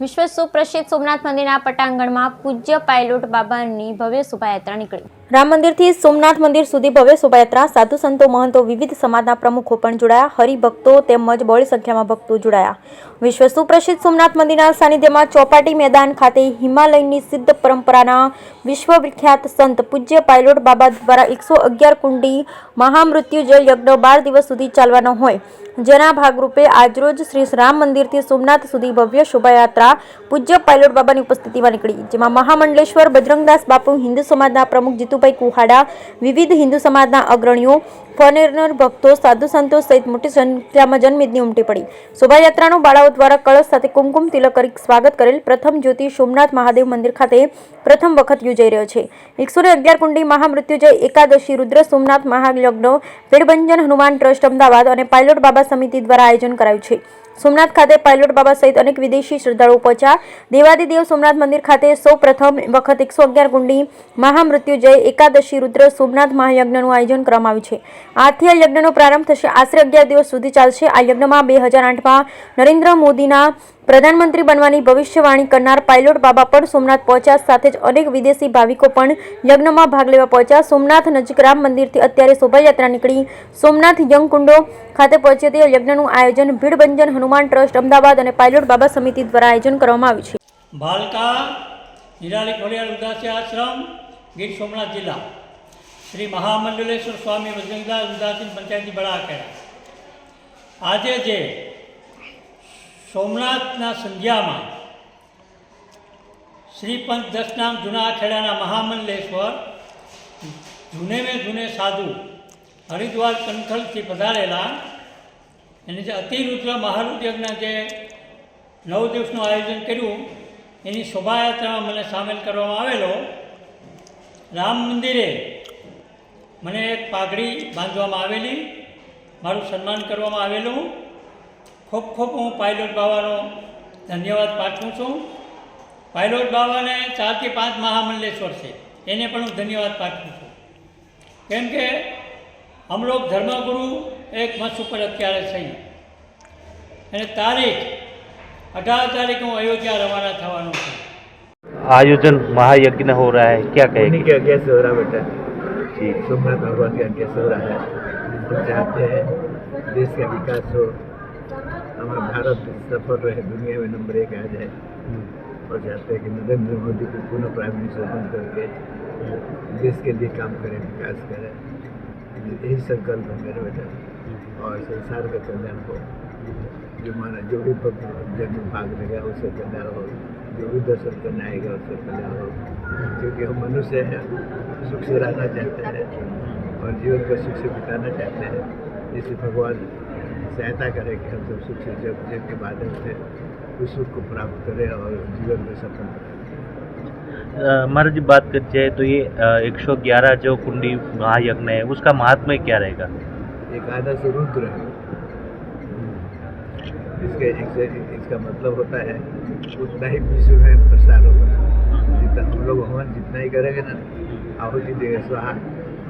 વિશ્વ સુપ્રસિદ્ધ સોમનાથ મંદિરના પટાંગણમાં પૂજ્ય પાયલોટ બાબાની ભવ્ય શોભાયાત્રા નીકળી। રામ મંદિરથી સોમનાથ મંદિર સુધી ભવ્ય શોભાયાત્રા, સાધુ સંતો, મહંતો, વિવિધ સમાજના પ્રમુખો પણ જોડાયા। હરિભક્તો તેમજ બહોળી સંખ્યામાં ભક્તો જોડાયા। વિશ્વ સુપ્રસિદ્ધ સોમનાથ મંદિરના સાનિધ્યમાં ચોપાટી મેદાન ખાતે હિમાલયની સિદ્ધ પરંપરાના વિશ્વવિખ્યાત સંત પૂજ્ય પાયલોટ બાબા દ્વારા 111 કુંડી મહામૃત્યુંજય યજ્ઞ 12 દિવસ સુધી ચાલવાનો હોય, જેના ભાગરૂપે આજરોજ શ્રી રામ મંદિરથી સોમનાથ સુધી ભવ્ય શોભાયાત્રા પૂજ્ય પાયલોટ બાબાની ઉપસ્થિતિમાં નીકળી, જેમાં મહામંડલેશ્વર બજરંગદાસ બાપુ, હિન્દુ સમાજના પ્રમુખ જીતુભાઈ કુહાડા, વિવિધ હિન્દુ સમાજના અગ્રણીઓ, ફોરેનર ભક્તો, સાધુ સંતો સહિત મોટી સંખ્યામાં જનમેદની ઉમટી પડી। શોભાયાત્રાનું બાળાઓ દ્વારા કળશ સાથે કુમકુમ તિલક કરી સ્વાગત કરેલ। પ્રથમ જ્યોતિ સોમનાથ મહાદેવ મંદિર ખાતે પ્રથમ વખત યોજાઈ રહ્યો છે। 111 કુંડી મહામૃત્યુંજય એકાદશી રુદ્ર સોમનાથ મહાયજ્ઞ ભેડભંજન હનુમાન ટ્રસ્ટ અમદાવાદ અને પાયલોટ બાબા સમિતિ દ્વારા આયોજન કરાયું છે। સોમનાથ ખાતે પાયલોટ બાબા સહિત અનેક વિદેશી શ્રદ્ધાળુઓ પહોંચ્યા। દેવાદિદેવ સોમનાથ મંદિર ખાતે સૌ પ્રથમ વખત 111 કુંડી મહામૃત્યુંજય એકાદશી રુદ્ર સોમનાથ મહાયજ્ઞનું આયોજન કરવામાં આવ્યું છે। આજથી આ યજ્ઞનો પ્રારંભ થશે, આશરે 11 દિવસ સુધી ચાલશે। આ યજ્ઞમાં 2008માં નરેન્દ્ર મોદીના પ્રધાનમંત્રી બનવાની ભવિષ્યવાણી કરનાર પાયલોટ બાબા પણ સોમનાથ પહોંચ્યા, સાથે જ અનેક વિદેશી ભાવિકો પણ યજ્ઞમાં ભાગ લેવા પહોંચ્યા। સોમનાથ નજીક રામ મંદિરથી અત્યારે શોભાયાત્રા નીકળી સોમનાથ યંગકુંડો ખાતે પહોંચી હતી। યજ્ઞનું આયોજન ભીડભંજન હનુમાન ટ્રસ્ટ અમદાવાદ અને પાયલોટ બાબા સમિતિ દ્વારા આયોજન કરવામાં આવ્યું છે। ભાલકા નિરાલી ખોડિયાર ઉદાસી આશ્રમ, ગીર સોમનાથ જિલ્લા, શ્રી મહામંડલેશ્વર સ્વામી બજરંગદાસ ઉદાસી પંચાયતી બળાકેડા। આજે જે સોમનાથના સંધ્યામાં શ્રી પંચ દશનામ જૂના ખેડાના મહામંડલેશ્વર જૂને મેં જૂને સાધુ હરિદ્વાર કંથલથી પધારેલા એને જે અતિરુદ્ર મહારુદ્યજ્ઞ જે 9 દિવસનું આયોજન કર્યું, એની શોભાયાત્રામાં મને સામેલ કરવામાં આવેલો। રામ મંદિરે મને એક પાઘડી બાંધવામાં આવેલી, મારું સન્માન કરવામાં આવેલું। ખૂબ ખૂબ હું પાયલોટ બાબાનો ધન્યવાદ પાઠવું છું। પાયલોટ બાબાને 4 થી 5 મહામંડલેશ્વર છે, એને પણ હું ધન્યવાદ પાઠવું છું, કેમ કે हम लोग धर्मगुरु एक मंच पर અત્યારે છીએ અને તારીખ 18 तारीख को अयोध्या रवाना થવાનું છે। आयोजन महायज्ञ हो रहा है, क्या कहेंगे? के आज्ञा से हो रहा बेटा जी, सोमनाथ भगवान के आज्ञा से हो रहा है। हम चाहते हैं देश का विकास हो, हमारा भारत सफल रहे, दुनिया में नंबर 1 आ जाए, और चाहते हैं कि नरेंद्र मोदी को पुनः प्राइम मिनिस्टर बन करके देश के लिए काम करें, विकास करें। यही संकल्प है मेरे बेटा, और संसार का कल्याण हो। जो माना जो भी भक्त जन्म भाग लेगा उससे कल्याण हो, जो भी दर्शन करने आएगा उससे कल्याण हो, क्योंकि हम मनुष्य हैं, सुख से रहना चाहते हैं और जीवन को सुख से बिताना चाहते हैं। जिससे भगवान सहायता करे कि हम सब सुख से जब के माध्यम से उस सुख को प्राप्त करें और जीवन में सफल करें। हमारा जी बात करते हैं तो ये 111 जो कुंडी महायज्ञ है उसका महात्म्य क्या रहेगा? एकादश रुद्र है, इसका मतलब होता है उतना ही विश्व में प्रसार होगा। जितना हम लोग हवन जितना ही करेंगे ना, आहुति देगा स्वाहा,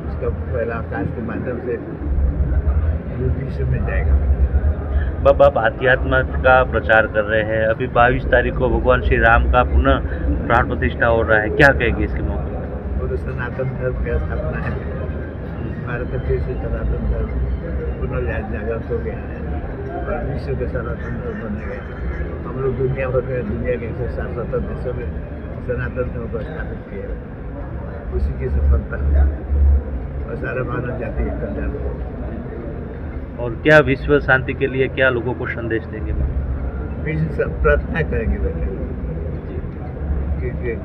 उसका पहला आकाश के माध्यम से विश्व में जाएगा। बाबा आप आध्यात्म का प्रचार कर रहे हैं, अभी 22 तारीख को भगवान श्री राम का पुनः प्राण प्रतिष्ठा हो रहा है, क्या कहेंगे इसके मौके पर? वो तो सनातन धर्म की स्थापना है। भारत में फिर से सनातन धर्म पुनर्जागृत हो गया है और विश्व के सनातन धर्म बने गए। हम लोग दुनिया भर में, दुनिया के 177 देशों में सनातन धर्म को स्थापित किया, उसी की सफलता और सारा मानव जाति का कल्याण हो। और क्या विश्व शांति के लिए क्या लोगों को संदेश देंगे? प्रार्थना करेंगे बेटे,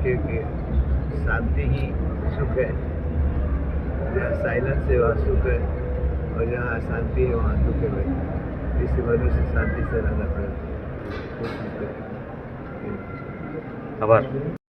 क्योंकि शांति ही सुख है। जहाँ साइलेंस है वहाँ सुख है, और जहाँ अशांति है वहाँ दुख है बेटे। इसी मनुष्य शांति से रहना पड़ेगा। आभार।